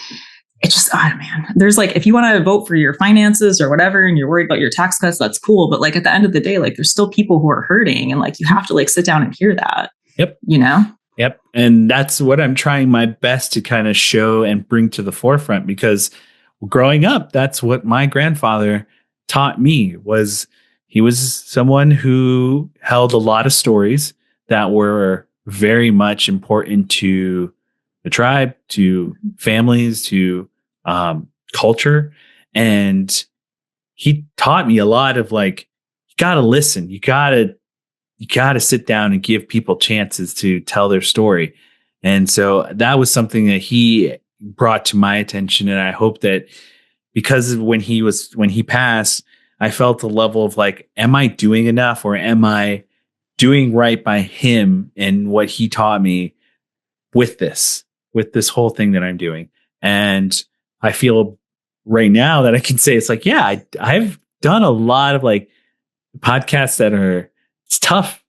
it's just, oh man, there's like, if you want to vote for your finances or whatever, and you're worried about your tax cuts, that's cool. But like at the end of the day, like there's still people who are hurting and like, you have to like sit down and hear that. Yep. Yep. And that's what I'm trying my best to kind of show and bring to the forefront, because growing up, that's what my grandfather taught me. He was someone who held a lot of stories that were very much important to the tribe, to families, to culture. And he taught me a lot of like, you got to listen. You got to sit down and give people chances to tell their story. And so that was something that he brought to my attention. And I hope that because when he passed, I felt a level of like, am I doing enough, or am I doing right by him and what he taught me with this whole thing that I'm doing? And I feel right now that I can say it's like, yeah, I've done a lot of like podcasts that it's tough.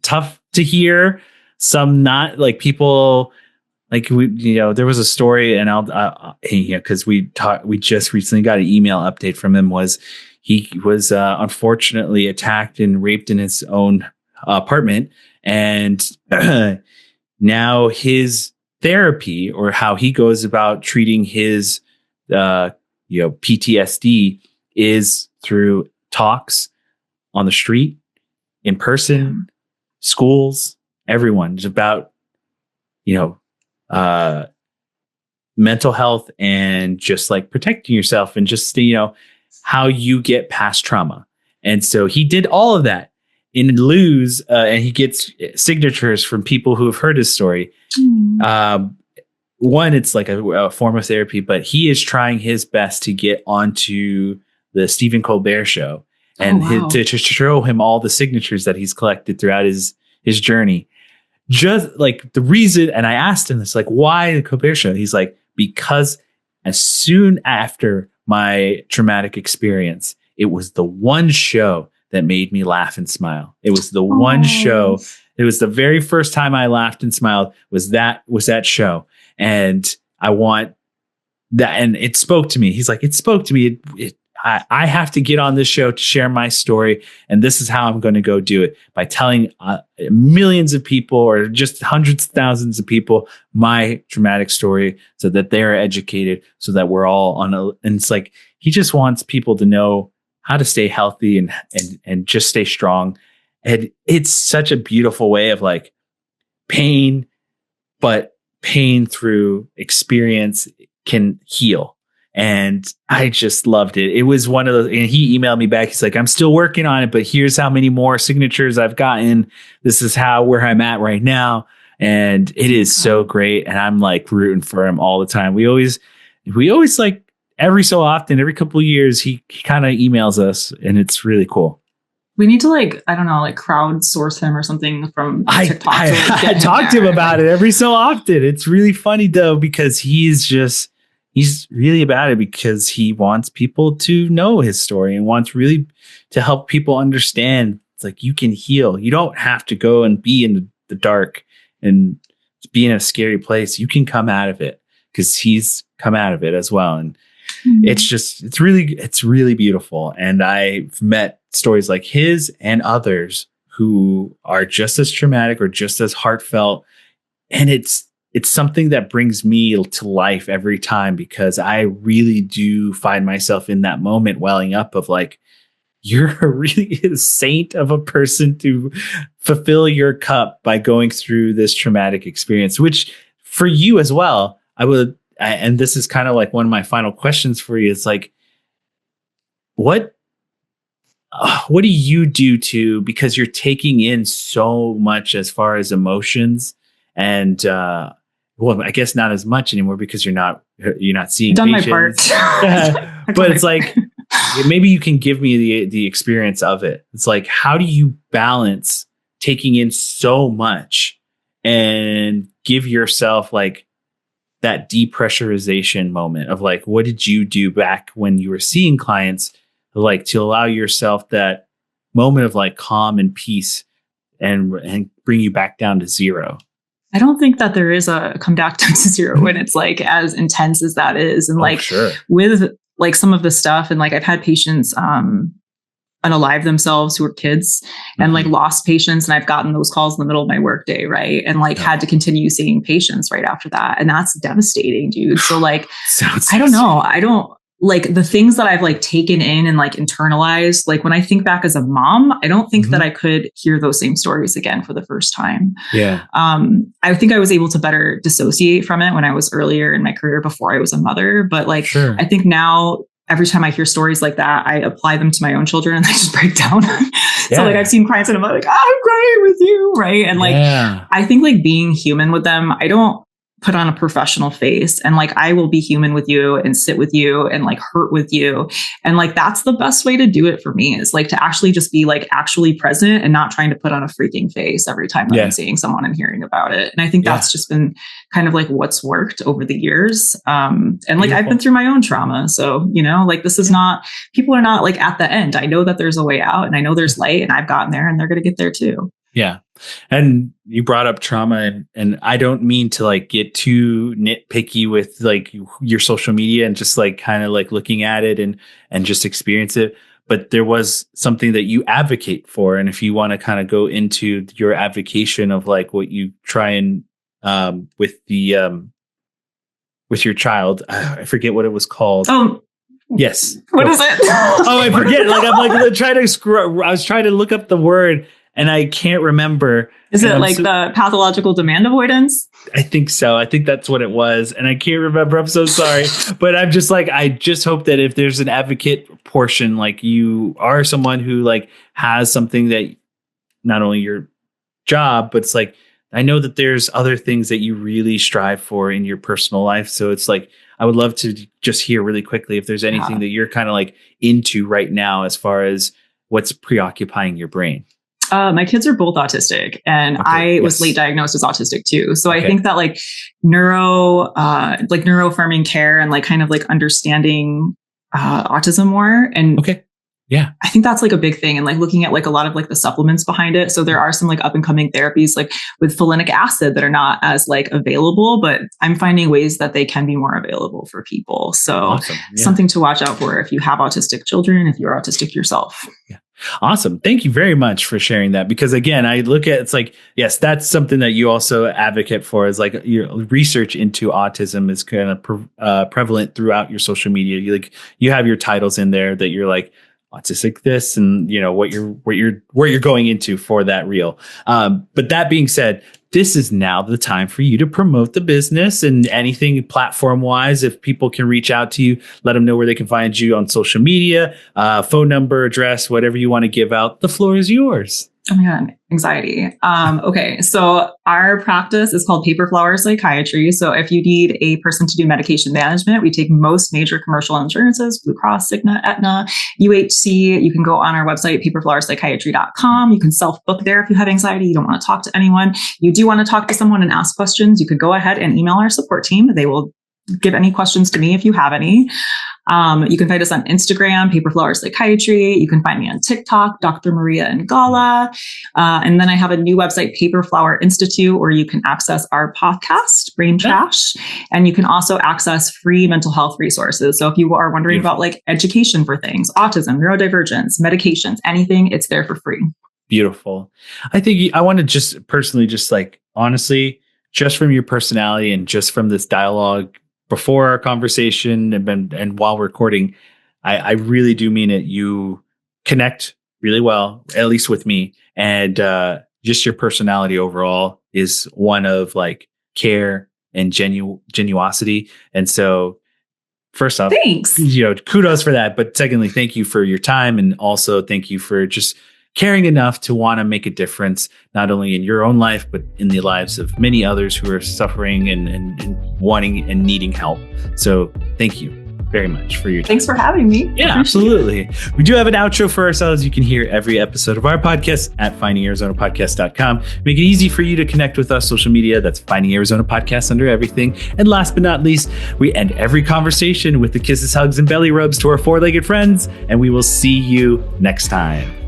Tough to hear. Some not, like people like there was a story, and because we just recently got an email update from him. He was unfortunately attacked and raped in his own apartment, and now his therapy, or how he goes about treating his PTSD, is through talks on the street, in person, schools, everyone. It's about mental health and just like protecting yourself and just how you get past trauma. And so he did all of that in Lose, and he gets signatures from people who have heard his story. One, it's like a form of therapy, but he is trying his best to get onto the Stephen Colbert show and to show him all the signatures that he's collected throughout his journey. Just like the reason, and I asked him this, like, why the Colbert show? He's like, because as soon after my traumatic experience, it was the one show that made me laugh and smile. It was the one show. It was the very first time I laughed and smiled was that show. And I want that. And it spoke to me. He's like, it spoke to me. I have to get on this show to share my story. And this is how I'm going to go do it, by telling millions of people, or just hundreds of thousands of people, my traumatic story, so that they're educated, so that we're all and it's like, he just wants people to know how to stay healthy and just stay strong. And it's such a beautiful way of like pain, but pain through experience can heal. And I just loved it. It was one of those, and he emailed me back. He's like, I'm still working on it, but here's how many more signatures I've gotten. This is where I'm at right now. And it is so great. And I'm like rooting for him all the time. We always like every so often, every couple of years, he kind of emails us, and it's really cool. We need to crowdsource him or something from TikTok. I talked to him about it every so often. It's really funny though, because he's really about it, because he wants people to know his story and wants really to help people understand. It's like, you can heal. You don't have to go and be in the dark and be in a scary place. You can come out of it, because he's come out of it as well. And it's really beautiful. And I've met stories like his and others who are just as traumatic or just as heartfelt. And it's something that brings me to life every time, because I really do find myself in that moment welling up of like, you're really a saint of a person to fulfill your cup by going through this traumatic experience, which for you as well, and this is kind of like one of my final questions for you. It's like, what do you do because you're taking in so much as far as emotions, and well, I guess not as much anymore because you're not seeing done patients. My part. But it's like, maybe you can give me the experience of it. It's like, how do you balance taking in so much and give yourself like that depressurization moment of like, what did you do back when you were seeing clients, like to allow yourself that moment of like calm and peace and bring you back down to zero? I don't think that there is a come back down to zero when it's like as intense as that is. And with like some of the stuff, and like I've had patients unalive themselves who are kids and like lost patients. And I've gotten those calls in the middle of my workday. Right. And like had to continue seeing patients right after that. And that's devastating, dude. So like, I don't know. I don't like the things that I've like taken in and like internalized. Like when I think back as a mom, I don't think that I could hear those same stories again for the first time. Yeah. I think I was able to better dissociate from it when I was earlier in my career before I was a mother. But like, I think now, every time I hear stories like that, I apply them to my own children and I just break down. So like I've seen clients and I'm like, I'm crying with you. Right. And like, I think like being human with them, I don't put on a professional face, and like, I will be human with you and sit with you and like hurt with you. And like, that's the best way to do it for me, is like to actually just be like actually present and not trying to put on a freaking face every time that I'm seeing someone and hearing about it. And I think that's just been kind of like what's worked over the years. And like, I've been through my own trauma. So, you know, like this is not, people are not like at the end. I know that there's a way out, and I know there's light, and I've gotten there, and they're going to get there too. Yeah. And you brought up trauma, and I don't mean to like get too nitpicky with like your social media and just like kind of like looking at it and just experience it. But there was something that you advocate for. And if you want to kind of go into your advocation of like what you try and with your child, I forget what it was called. Yes. What is it? I forget. Like I'm like trying to I was trying to look up the word, and I can't remember. Is it like the pathological demand avoidance? I think so. I think that's what it was. And I can't remember. I'm so sorry. But I'm just like, I just hope that if there's an advocate portion, like you are someone who like has something that not only your job, but it's like, I know that there's other things that you really strive for in your personal life. So it's like, I would love to just hear really quickly if there's anything that you're kind of like into right now as far as what's preoccupying your brain. My kids are both autistic, and I was late diagnosed as autistic too. So I think that like neuroaffirming care and like kind of like understanding autism more and Yeah. I think that's like a big thing. And like looking at like a lot of like the supplements behind it. So there are some like up and coming therapies like with folinic acid that are not as like available, but I'm finding ways that they can be more available for people. So awesome. Something to watch out for if you have autistic children, if you're autistic yourself. Yeah. Awesome. Thank you very much for sharing that. Because again, I look at, it's like, yes, that's something that you also advocate for, is like your research into autism is kind of prevalent throughout your social media. You have your titles in there that you're like, autistic this, and you know what you're going into for that reel. But that being said, this is now the time for you to promote the business and anything platform wise. If people can reach out to you, let them know where they can find you on social media, phone number, address, whatever you want to give out. The floor is yours. Oh my God, anxiety. Okay. So our practice is called Paper Flower Psychiatry. So if you need a person to do medication management, we take most major commercial insurances, Blue Cross, Cigna, Aetna, UHC. You can go on our website, paperflowerpsychiatry.com. You can self-book there if you have anxiety. You don't want to talk to anyone. You do want to talk to someone and ask questions. You could go ahead and email our support team. They will give any questions to me if you have any. You can find us on Instagram, Paper Flower Psychiatry. You can find me on TikTok, Dr. Maria Ngala. And then I have a new website, Paper Flower Institute, where you can access our podcast, Brain Trash. And you can also access free mental health resources. So if you are wondering about like education for things, autism, neurodivergence, medications, anything, it's there for free. Beautiful. I think I want to just personally, just like, honestly, just from your personality and just from this dialogue before our conversation and while recording, I really do mean it. You connect really well, at least with me. And just your personality overall is one of like care and genuosity. And so first off, thanks. Kudos for that. But secondly, thank you for your time. And also thank you for just caring enough to want to make a difference, not only in your own life, but in the lives of many others who are suffering and wanting and needing help. So thank you very much for your time. Thanks for having me. Yeah, absolutely. We do have an outro for ourselves. You can hear every episode of our podcast at findingarizonapodcast.com. Make it easy for you to connect with us social media. That's Finding Arizona Podcast under everything. And last but not least, we end every conversation with the kisses, hugs, and belly rubs to our four-legged friends. And we will see you next time.